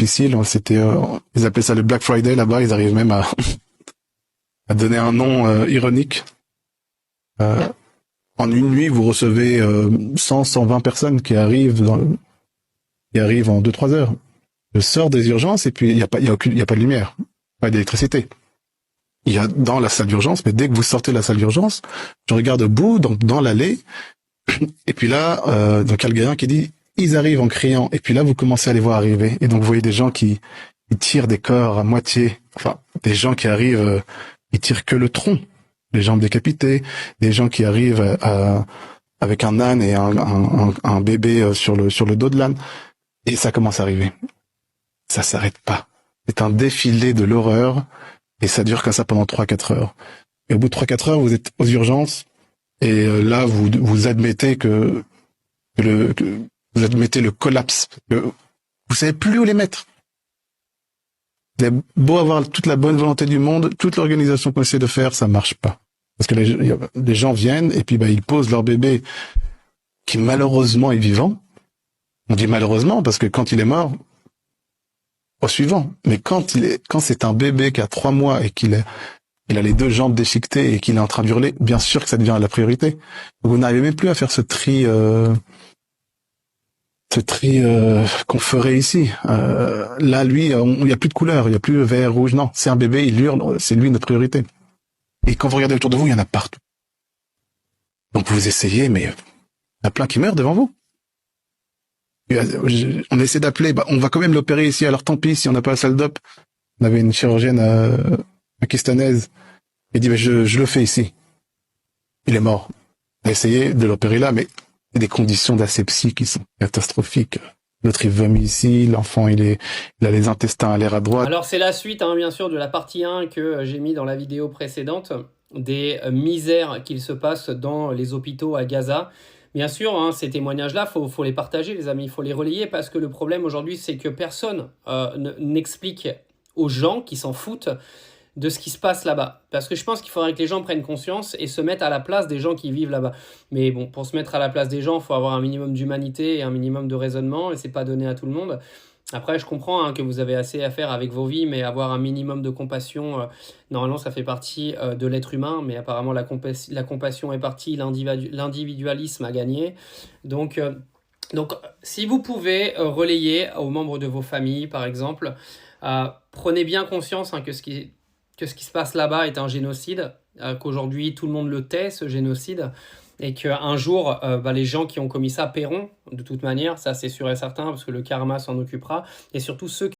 difficile. Ils appelaient ça le Black Friday là-bas. Ils arrivent même à donner un nom ironique. En une nuit, vous recevez 120 personnes qui arrivent en 2-3 heures. Je sors des urgences et puis il y a pas de lumière, pas d'électricité. Il y a dans la salle d'urgence, mais dès que vous sortez de la salle d'urgence, je regarde au bout, donc dans l'allée, et puis là, donc il y a le gardien qui dit ils arrivent en criant, et puis là vous commencez à les voir arriver, et donc vous voyez des gens qui tirent des corps à moitié, enfin des gens qui arrivent, ils tirent que le tronc, les jambes décapitées, des gens qui arrivent avec un âne et un bébé sur le dos de l'âne, et ça commence à arriver. Ça s'arrête pas. C'est un défilé de l'horreur, et ça dure comme ça pendant 3-4 heures. Et au bout de 3-4 heures, vous êtes aux urgences, et là, vous admettez que vous admettez le collapse. Que vous savez plus où les mettre. Vous avez beau avoir toute la bonne volonté du monde, toute l'organisation qu'on essaie de faire, ça marche pas. Parce que les gens viennent, et puis ils posent leur bébé, qui malheureusement est vivant. On dit malheureusement, parce que quand il est mort, au suivant. Mais quand c'est un bébé qui a 3 mois et il a les 2 jambes déchiquetées et qu'il est en train d'hurler, bien sûr que ça devient la priorité. Vous n'arrivez même plus à faire ce tri qu'on ferait ici. Là, lui, il n'y a plus de couleur, il n'y a plus vert, rouge, non. C'est un bébé, il hurle, c'est lui notre priorité. Et quand vous regardez autour de vous, il y en a partout. Donc vous essayez, mais il y en a plein qui meurent devant vous. On essaie d'appeler, on va quand même l'opérer ici, alors tant pis si on n'a pas la salle d'op. On avait une chirurgienne pakistanaise, elle dit je le fais ici. Il est mort. On a essayé de l'opérer là, mais il y a des conditions d'asepsie qui sont catastrophiques. L'autre il vomit ici, l'enfant il a les intestins à l'air à droite. Alors c'est la suite bien sûr de la partie 1 que j'ai mis dans la vidéo précédente, des misères qu'il se passe dans les hôpitaux à Gaza. Bien sûr, ces témoignages-là, faut les partager, les amis, il faut les relayer, parce que le problème aujourd'hui, c'est que personne n'explique aux gens qui s'en foutent de ce qui se passe là-bas. Parce que je pense qu'il faudrait que les gens prennent conscience et se mettent à la place des gens qui vivent là-bas. Mais bon, pour se mettre à la place des gens, il faut avoir un minimum d'humanité et un minimum de raisonnement, et c'est pas donné à tout le monde. Après, je comprends que vous avez assez à faire avec vos vies, mais avoir un minimum de compassion, normalement, ça fait partie de l'être humain, mais apparemment, la compassion est partie, l'individualisme a gagné. Donc, si vous pouvez relayer aux membres de vos familles, par exemple, prenez bien conscience que ce qui se passe là-bas est un génocide, qu'aujourd'hui, tout le monde le tait, ce génocide, et qu'un jour, les gens qui ont commis ça paieront, de toute manière, ça c'est sûr et certain, parce que le karma s'en occupera, et surtout ceux